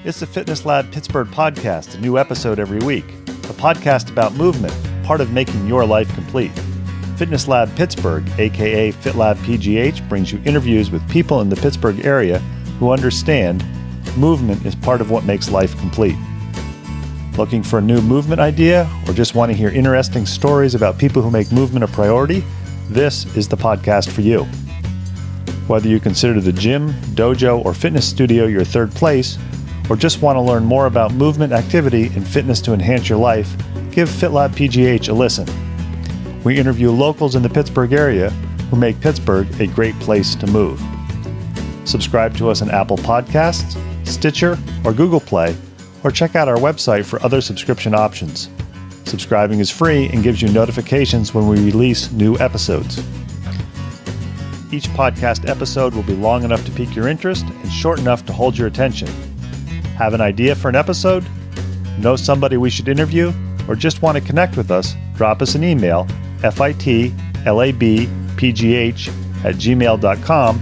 It's the Fitness Lab Pittsburgh podcast, a new episode every week. A podcast about movement, part of making your life complete. Fitness Lab Pittsburgh, aka FitLabPGH, brings you interviews with people in the Pittsburgh area who understand movement is part of what makes life complete. Looking for a new movement idea or just want to hear interesting stories about people who make movement a priority? This is the podcast for you. Whether you consider the gym, dojo, or fitness studio your third place, or just want to learn more about movement, activity, and fitness to enhance your life, give FitLabPGH a listen. We interview locals in the Pittsburgh area who make Pittsburgh a great place to move. Subscribe to us on Apple Podcasts, Stitcher, or Google Play, or check out our website for other subscription options. Subscribing is free and gives you notifications when we release new episodes. Each podcast episode will be long enough to pique your interest and short enough to hold your attention. Have an idea for an episode? Know somebody we should interview? Or just want to connect with us? Drop us an email, FitLabPGH@gmail.com,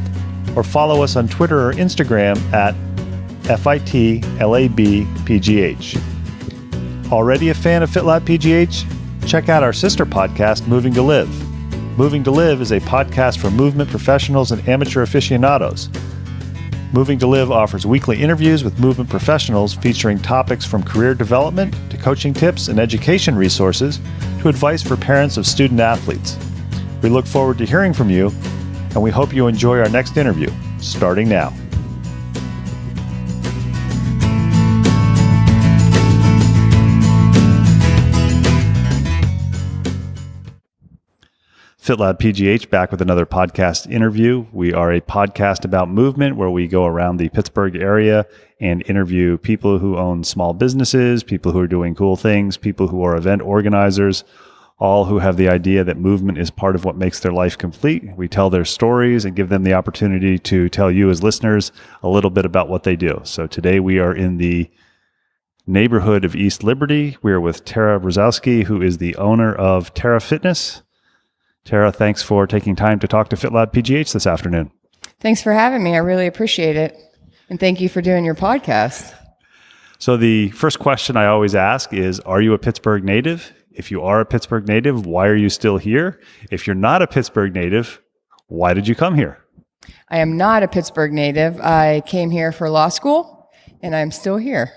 or follow us on Twitter or Instagram at FitLabPGH. Already a fan of FitLabPGH? Check out our sister podcast, Moving to Live. Moving to Live is a podcast for movement professionals and amateur aficionados. Moving to Live offers weekly interviews with movement professionals featuring topics from career development to coaching tips and education resources to advice for parents of student athletes. We look forward to hearing from you, and we hope you enjoy our next interview, starting now. FitLabPGH back with another podcast interview. We are a podcast about movement where we go around the Pittsburgh area and interview people who own small businesses, people who are doing cool things, people who are event organizers, all who have the idea that movement is part of what makes their life complete. We tell their stories and give them the opportunity to tell you as listeners a little bit about what they do. So today we are in the neighborhood of East Liberty. We are with Terra Brozowski, who is the owner of terraFITNESS. Terra, thanks for taking time to talk to FitLabPGH this afternoon. Thanks for having me. I really appreciate it. And thank you for doing your podcast. So the first question I always ask is, are you a Pittsburgh native? If you are a Pittsburgh native, why are you still here? If you're not a Pittsburgh native, why did you come here? I am not a Pittsburgh native. I came here for law school, and I'm still here.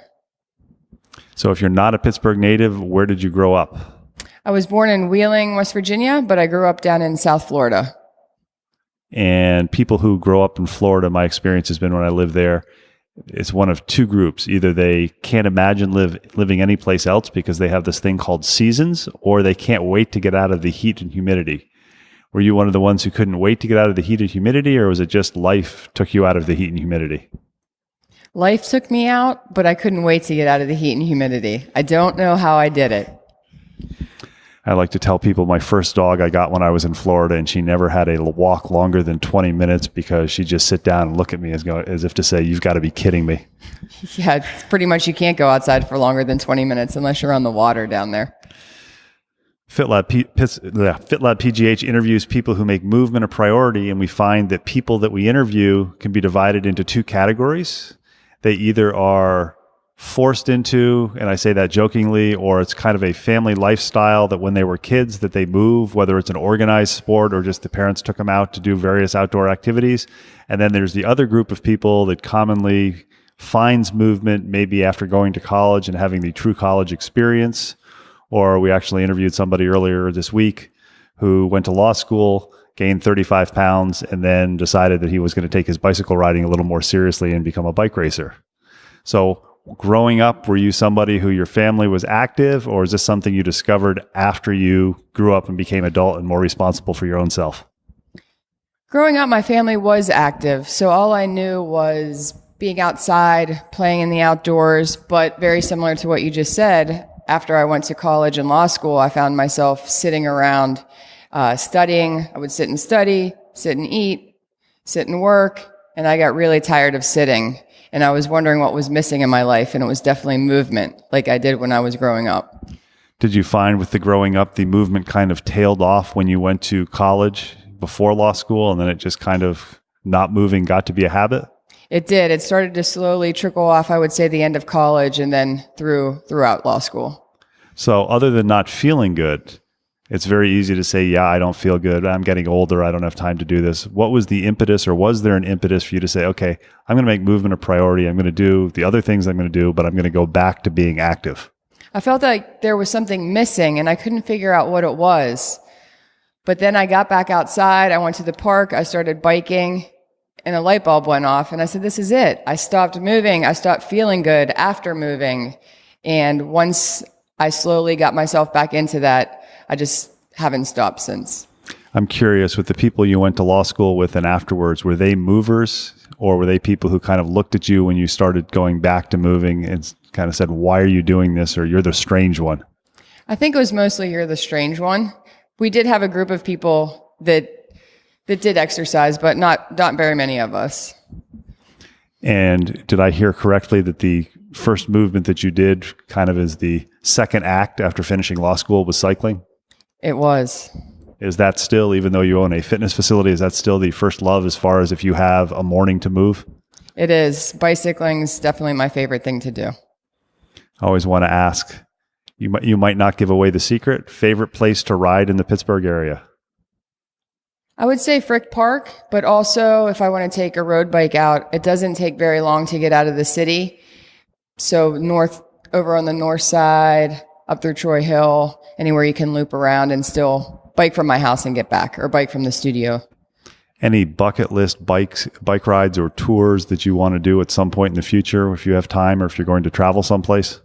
So if you're not a Pittsburgh native, where did you grow up? I was born in Wheeling, West Virginia, but I grew up down in South Florida. And people who grow up in Florida, my experience has been when I live there, it's one of two groups. Either they can't imagine living anyplace else because they have this thing called seasons, or they can't wait to get out of the heat and humidity. Were you one of the ones who couldn't wait to get out of the heat and humidity, or was it just life took you out of the heat and humidity? Life took me out, but I couldn't wait to get out of the heat and humidity. I don't know how I did it. I like to tell people my first dog I got when I was in Florida, and she never had a walk longer than 20 minutes because she'd just sit down and look at me as if to say, you've got to be kidding me. Yeah, it's pretty much you can't go outside for longer than 20 minutes unless you're on the water down there. FitLabPGH interviews people who make movement a priority, and we find that people that we interview can be divided into two categories. They either are forced into, and I say that jokingly, or it's kind of a family lifestyle that when they were kids that they move, whether it's an organized sport or just the parents took them out to do various outdoor activities. And then there's the other group of people that commonly finds movement maybe after going to college and having the true college experience. Or we actually interviewed somebody earlier this week who went to law school, gained 35 pounds, and then decided that he was going to take his bicycle riding a little more seriously and become a bike racer. So growing up, were you somebody who your family was active, or is this something you discovered after you grew up and became adult and more responsible for your own self? Growing up, my family was active, so all I knew was being outside, playing in the outdoors, but very similar to what you just said, after I went to college and law school, I found myself sitting around studying. I would sit and study, sit and eat, sit and work, and I got really tired of sitting. And I was wondering what was missing in my life, and it was definitely movement, like I did when I was growing up. Did you find with the growing up, the movement kind of tailed off when you went to college before law school, and then it just kind of not moving got to be a habit? It did. It started to slowly trickle off, I would say, the end of college and then throughout law school. So other than not feeling good, it's very easy to say, yeah, I don't feel good. I'm getting older. I don't have time to do this. What was the impetus, or was there an impetus for you to say, okay, I'm going to make movement a priority. I'm going to do the other things I'm going to do, but I'm going to go back to being active? I felt like there was something missing and I couldn't figure out what it was. But then I got back outside. I went to the park. I started biking and a light bulb went off and I said, this is it. I stopped moving. I stopped feeling good after moving. And once I slowly got myself back into that, I just haven't stopped since. I'm curious, with the people you went to law school with and afterwards, were they movers, or were they people who kind of looked at you when you started going back to moving and kind of said, why are you doing this? Or you're the strange one? I think it was mostly you're the strange one. We did have a group of people that did exercise, but not very many of us. And did I hear correctly that the first movement that you did kind of as the second act after finishing law school was cycling? It was. Is that still, even though you own a fitness facility, is that still the first love as far as if you have a morning to move? It is. Bicycling is definitely my favorite thing to do. I always want to ask, you might not give away the secret, favorite place to ride in the Pittsburgh area? I would say Frick Park, but also if I want to take a road bike out, it doesn't take very long to get out of the city. So over on the north side, up through Troy Hill, anywhere you can loop around and still bike from my house and get back, or bike from the studio. Any bucket list bike rides or tours that you want to do at some point in the future if you have time or if you're going to travel someplace?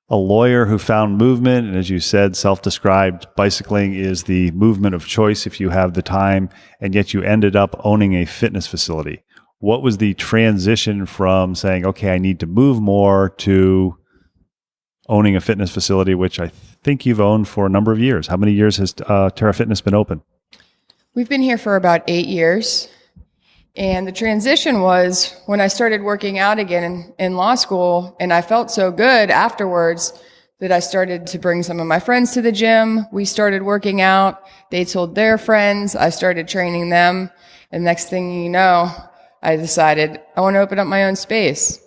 A lawyer who found movement, and as you said, self-described, bicycling is the movement of choice if you have the time, and yet you ended up owning a fitness facility. What was the transition from saying, okay, I need to move more, to owning a fitness facility, which I think you've owned for a number of years? How many years has Terra Fitness been open? We've been here for about 8 years. And the transition was when I started working out again in law school, and I felt so good afterwards that I started to bring some of my friends to the gym. We started working out. They told their friends. I started training them. And next thing you know, I decided I want to open up my own space.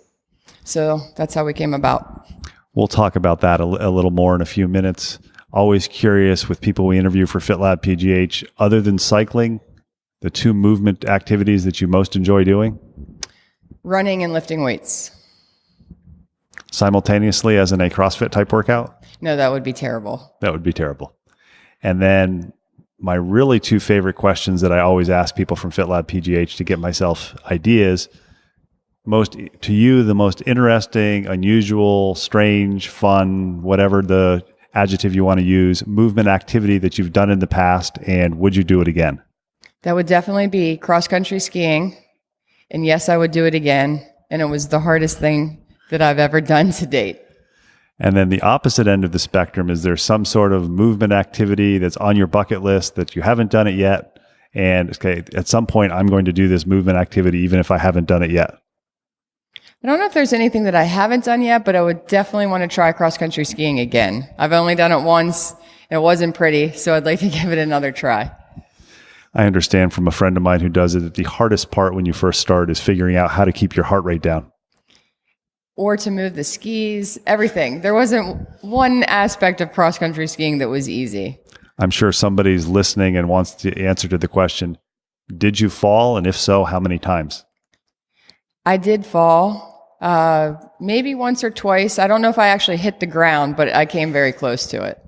So that's how we came about. We'll talk about that a little more in a few minutes. Always curious with people we interview for FitLabPGH, other than cycling, the two movement activities that you most enjoy doing? Running and lifting weights. Simultaneously as in a CrossFit type workout? No, that would be terrible. That would be terrible. And then my really two favorite questions that I always ask people from FitLabPGH to get myself ideas. To you, the most interesting, unusual, strange, fun, whatever the adjective you want to use, movement activity that you've done in the past, and would you do it again? That would definitely be cross-country skiing. And yes, I would do it again. And it was the hardest thing that I've ever done to date. And then the opposite end of the spectrum, is there some sort of movement activity that's on your bucket list that you haven't done it yet? And okay, at some point, I'm going to do this movement activity, even if I haven't done it yet. I don't know if there's anything that I haven't done yet, but I would definitely want to try cross-country skiing again. I've only done it once. And it wasn't pretty, so I'd like to give it another try. I understand from a friend of mine who does it that the hardest part when you first start is figuring out how to keep your heart rate down. Or to move the skis, everything. There wasn't one aspect of cross-country skiing that was easy. I'm sure somebody's listening and wants the answer to the question, did you fall? And if so, how many times? I did fall, maybe once or twice. I don't know if I actually hit the ground, but I came very close to it.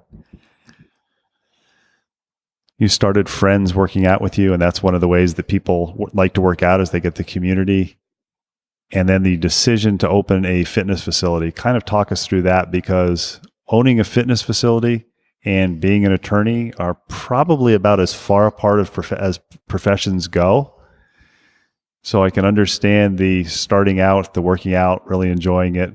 You started friends working out with you, and that's one of the ways that people like to work out, is they get the community. And then the decision to open a fitness facility. Kind of talk us through that, because owning a fitness facility and being an attorney are probably about as far apart as professions go. So I can understand the starting out, the working out, really enjoying it.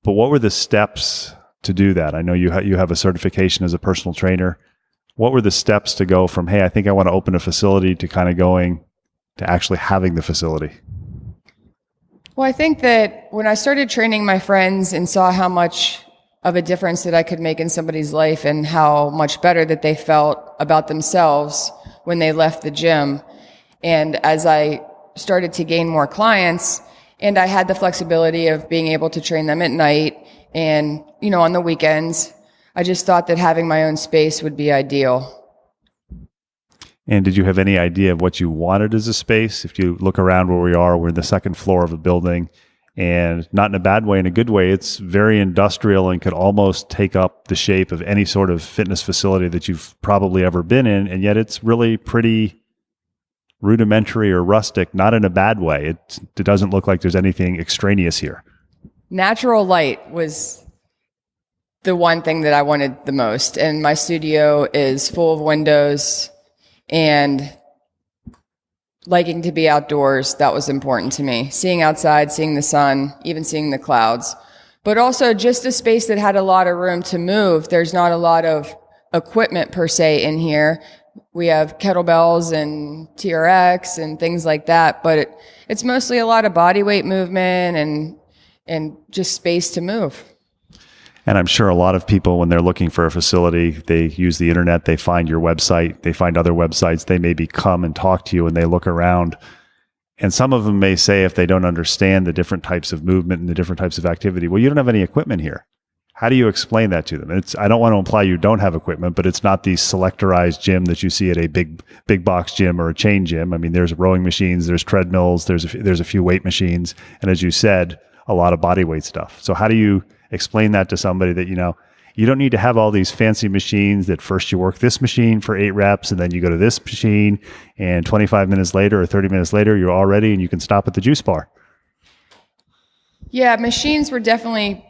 But what were the steps to do that? I know you have a certification as a personal trainer. What were the steps to go from, hey, I think I want to open a facility, to kind of going to actually having the facility? Well, I think that when I started training my friends and saw how much of a difference that I could make in somebody's life and how much better that they felt about themselves when they left the gym, and as I started to gain more clients and I had the flexibility of being able to train them at night and, on the weekends, I just thought that having my own space would be ideal. And did you have any idea of what you wanted as a space? If you look around where we are, we're in the second floor of a building, and not in a bad way, in a good way. It's very industrial and could almost take up the shape of any sort of fitness facility that you've probably ever been in. And yet it's really pretty rudimentary or rustic, not in a bad way. It doesn't look like there's anything extraneous here. Natural light was the one thing that I wanted the most. And my studio is full of windows, and liking to be outdoors, that was important to me. Seeing outside, seeing the sun, even seeing the clouds. But also just a space that had a lot of room to move. There's not a lot of equipment per se in here. We have kettlebells and TRX and things like that, but it's mostly a lot of body weight movement and just space to move. And I'm sure a lot of people, when they're looking for a facility, they use the internet, they find your website, they find other websites, they maybe come and talk to you and they look around. And some of them may say, if they don't understand the different types of movement and the different types of activity, well, you don't have any equipment here. How do you explain that to them? I don't want to imply you don't have equipment, but it's not the selectorized gym that you see at a big box gym or a chain gym. I mean, there's rowing machines, there's treadmills, there's a few weight machines, and as you said, a lot of body weight stuff. So how do you explain that to somebody that, you don't need to have all these fancy machines that first you work this machine for 8 reps and then you go to this machine and 25 minutes later or 30 minutes later, you're all ready and you can stop at the juice bar? Yeah, machines were definitely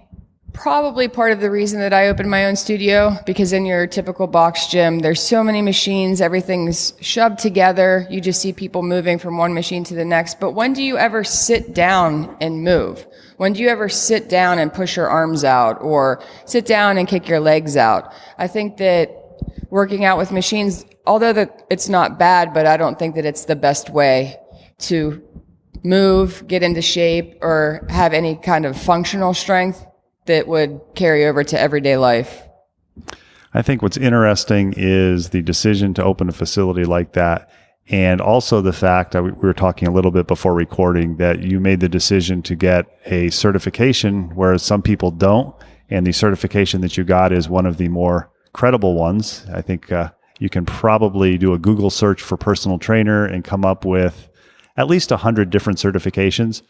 probably part of the reason that I opened my own studio, because in your typical box gym, there's so many machines, everything's shoved together. You just see people moving from one machine to the next. But when do you ever sit down and move? When do you ever sit down and push your arms out or sit down and kick your legs out? I think that working out with machines, although that it's not bad, but I don't think that it's the best way to move, get into shape, or have any kind of functional strength that would carry over to everyday life. I think what's interesting is the decision to open a facility like that, and also the fact that we were talking a little bit before recording that you made the decision to get a certification, whereas some people don't, and the certification that you got is one of the more credible ones. I think you can probably do a Google search for personal trainer and come up with at least 100 different certifications.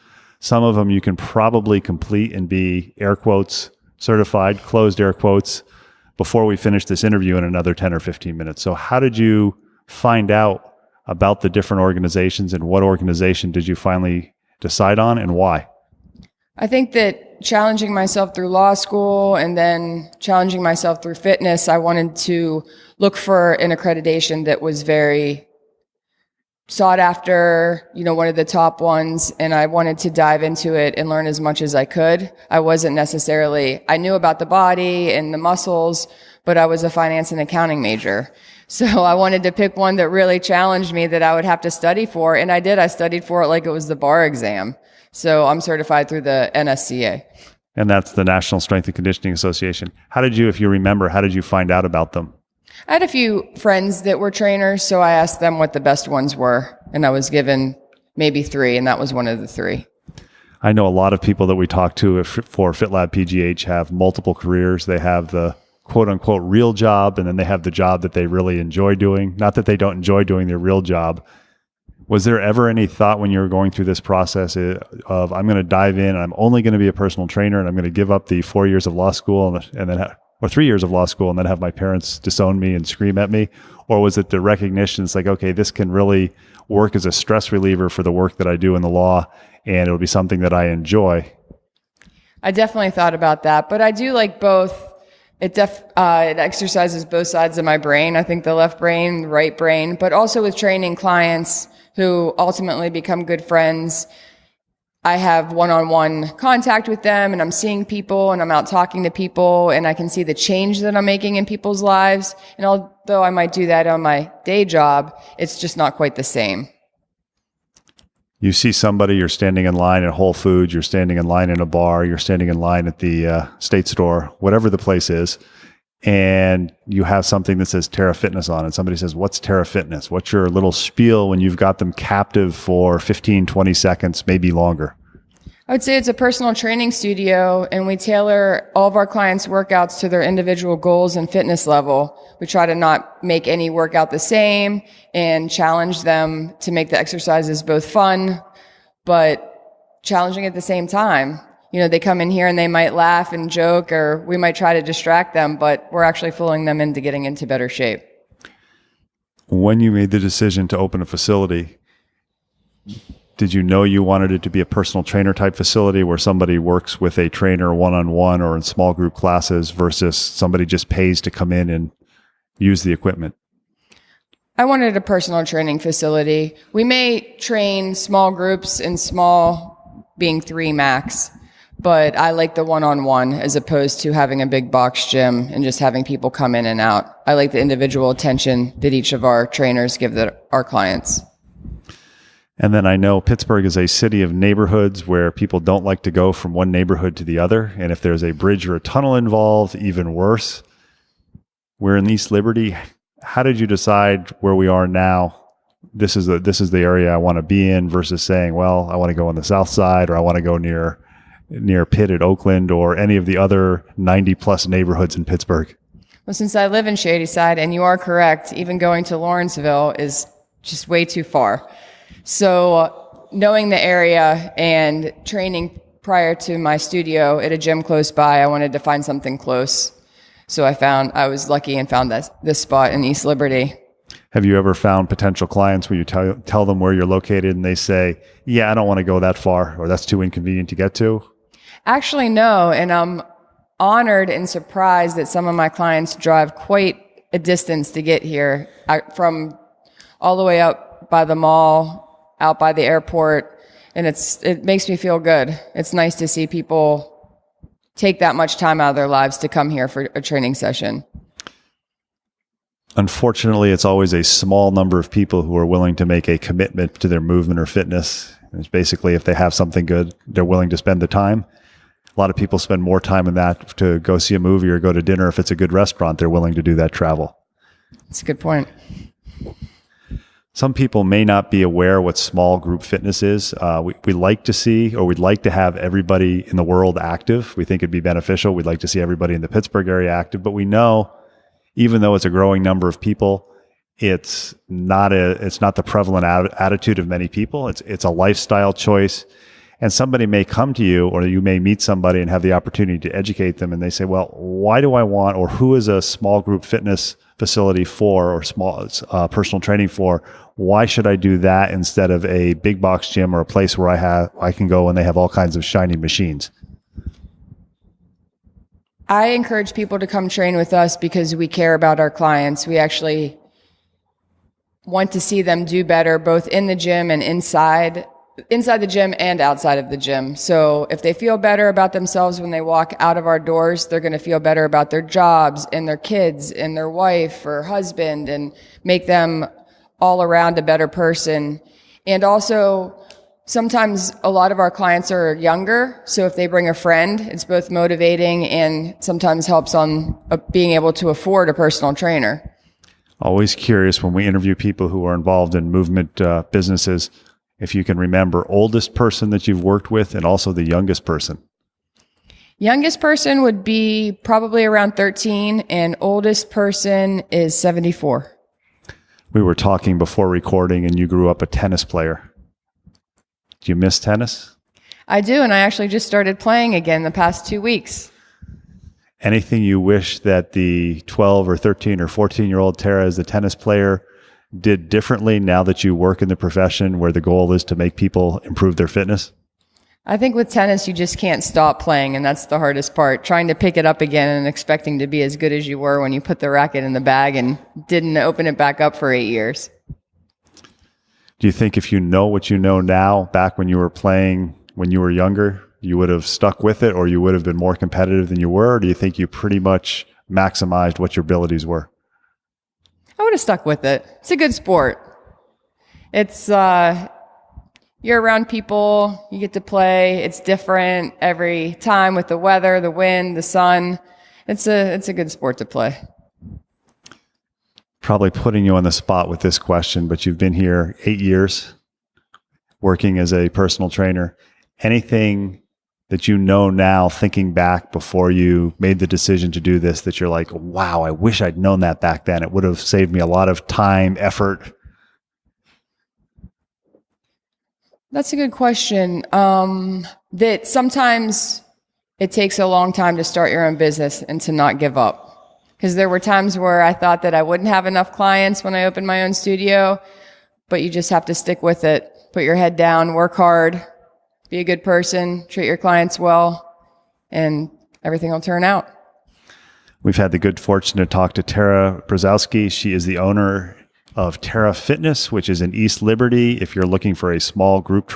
Some of them you can probably complete and be air quotes certified, closed air quotes, before we finish this interview in another 10 or 15 minutes. So how did you find out about the different organizations, and what organization did you finally decide on and why? I think that challenging myself through law school and then challenging myself through fitness, I wanted to look for an accreditation that was very sought after, one of the top ones, and I wanted to dive into it and learn as much as I could. I knew about the body and the muscles, but I was a finance and accounting major. So I wanted to pick one that really challenged me that I would have to study for, and I did. I studied for it like it was the bar exam. So I'm certified through the NSCA. And that's the National Strength and Conditioning Association. If you remember, how did you find out about them? I had a few friends that were trainers, so I asked them what the best ones were, and I was given maybe 3, and that was one of the 3. I know a lot of people that we talk to for FitLabPGH have multiple careers. They have the quote-unquote real job, and then they have the job that they really enjoy doing. Not that they don't enjoy doing their real job. Was there ever any thought when you were going through this process of, I'm going to dive in, and I'm only going to be a personal trainer, and I'm going to give up the 4 years of law school and then or 3 years of law school and then have my parents disown me and scream at me? Or was it the recognition, it's like, okay, this can really work as a stress reliever for the work that I do in the law, and it'll be something that I enjoy? I definitely thought about that, but I do like both. It exercises both sides of my brain. I think the left brain, the right brain, but also with training clients who ultimately become good friends, I have one-on-one contact with them, and I'm seeing people and I'm out talking to people, and I can see the change that I'm making in people's lives. And although I might do that on my day job, it's just not quite the same. You see somebody, you're standing in line at Whole Foods, you're standing in line in a bar, you're standing in line at the state store, whatever the place is, and you have something that says Terra Fitness on it. Somebody says, what's Terra Fitness? What's your little spiel when you've got them captive for 15, 20 seconds, maybe longer? I would say it's a personal training studio, and we tailor all of our clients' workouts to their individual goals and fitness level. We try to not make any workout the same and challenge them to make the exercises both fun, but challenging at the same time. You know, they come in here and they might laugh and joke, or we might try to distract them, but we're actually fooling them into getting into better shape. When you made the decision to open a facility, did you know you wanted it to be a personal trainer type facility where somebody works with a trainer one-on-one or in small group classes versus somebody just pays to come in and use the equipment? I wanted a personal training facility. We may train small groups, and small being 3 max, but I like the one-on-one as opposed to having a big box gym and just having people come in and out. I like the individual attention that each of our trainers give our clients. And then I know Pittsburgh is a city of neighborhoods where people don't like to go from one neighborhood to the other. And if there's a bridge or a tunnel involved, even worse. We're in East Liberty. How did you decide where we are now? This is the area I want to be in versus saying, well, I want to go on the south side, or I want to go near Pitt at Oakland, or any of the other 90 plus neighborhoods in Pittsburgh. Well, since I live in Shadyside, and you are correct, even going to Lawrenceville is just way too far. So knowing the area and training prior to my studio at a gym close by, I wanted to find something close. So I was lucky and found this spot in East Liberty. Have you ever found potential clients where you tell them where you're located and they say, yeah, I don't want to go that far, or that's too inconvenient to get to? Actually, no. And I'm honored and surprised that some of my clients drive quite a distance to get here, from all the way up by the mall, out by the airport. And it makes me feel good. It's nice to see people take that much time out of their lives to come here for a training session. Unfortunately, it's always a small number of people who are willing to make a commitment to their movement or fitness. It's basically, if they have something good, they're willing to spend the time. A lot of people spend more time in that to go see a movie or go to dinner. If it's a good restaurant, they're willing to do that travel. That's a good point. Some people may not be aware what small group fitness is. We like to see, or we'd like to have everybody in the world active. We think it'd be beneficial. We'd like to see everybody in the Pittsburgh area active, but we know, even though it's a growing number of people, it's not the prevalent attitude of many people. It's a lifestyle choice. And somebody may come to you, or you may meet somebody and have the opportunity to educate them. And they say, well, why do I want, or who is a small group fitness facility for, or small personal training for? Why should I do that instead of a big box gym or a place where I can go and they have all kinds of shiny machines? I encourage people to come train with us because we care about our clients. We actually want to see them do better, both in the gym and inside the gym and outside of the gym. So if they feel better about themselves when they walk out of our doors, they're going to feel better about their jobs and their kids and their wife or husband, and make them all around a better person. And also, sometimes a lot of our clients are younger, so if they bring a friend, it's both motivating and sometimes helps on being able to afford a personal trainer. Always curious when we interview people who are involved in movement businesses, if you can remember oldest person that you've worked with and also the youngest person. Youngest person would be probably around 13, and oldest person is 74. We were talking before recording, and you grew up a tennis player. Do you miss tennis? I do, and I actually just started playing again the past 2 weeks. Anything you wish that the 12 or 13 or 14-year-old Terra as a tennis player did differently now that you work in the profession where the goal is to make people improve their fitness? I think with tennis, you just can't stop playing, and that's the hardest part. Trying to pick it up again and expecting to be as good as you were when you put the racket in the bag and didn't open it back up for 8 years. Do you think if you know what you know now, back when you were playing, when you were younger, you would have stuck with it, or you would have been more competitive than you were? Or do you think you pretty much maximized what your abilities were? I would have stuck with it. It's a good sport. It's, you're around people, you get to play. It's different every time with the weather, the wind, the sun. It's a good sport to play. Probably putting you on the spot with this question, but you've been here 8 years working as a personal trainer. Anything that you know now, thinking back before you made the decision to do this, that you're like, wow, I wish I'd known that back then. It would have saved me a lot of time, effort. That's a good question. That sometimes it takes a long time to start your own business and to not give up. Because there were times where I thought that I wouldn't have enough clients when I opened my own studio, but you just have to stick with it. Put your head down, work hard, be a good person, treat your clients well, and everything will turn out. We've had the good fortune to talk to Terra Brozowski. She is the owner of terraFITNESS, which is in East Liberty. If you're looking for a small group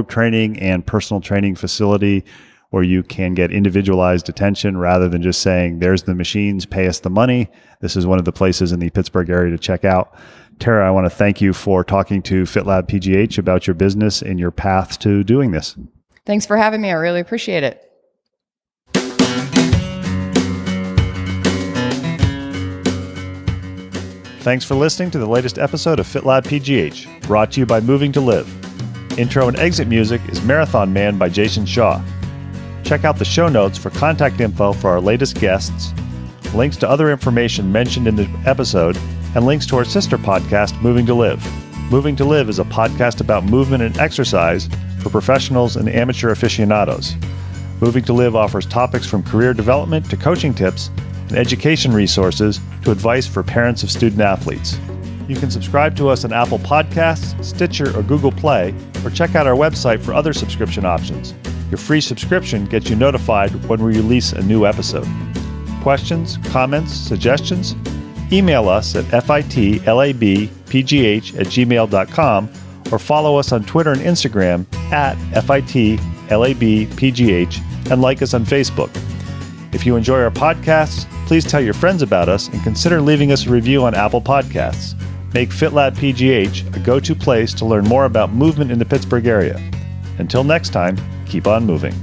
training and personal training facility where you can get individualized attention rather than just saying, there's the machines, pay us the money, this is one of the places in the Pittsburgh area to check out. Terra, I want to thank you for talking to FitLabPGH about your business and your path to doing this. Thanks for having me. I really appreciate it. Thanks for listening to the latest episode of FitLabPGH, brought to you by Moving to Live. Intro and exit music is Marathon Man by Jason Shaw. Check out the show notes for contact info for our latest guests, links to other information mentioned in the episode, and links to our sister podcast, Moving to Live. Moving to Live is a podcast about movement and exercise for professionals and amateur aficionados. Moving to Live offers topics from career development to coaching tips and education resources to advice for parents of student athletes. You can subscribe to us on Apple Podcasts, Stitcher, or Google Play, or check out our website for other subscription options. Your free subscription gets you notified when we release a new episode. Questions, comments, suggestions? Email us at FitLabPGH@gmail.com or follow us on Twitter and Instagram at FitLabPGH and like us on Facebook. If you enjoy our podcasts, please tell your friends about us and consider leaving us a review on Apple Podcasts. Make FitLabPGH a go-to place to learn more about movement in the Pittsburgh area. Until next time, keep on moving.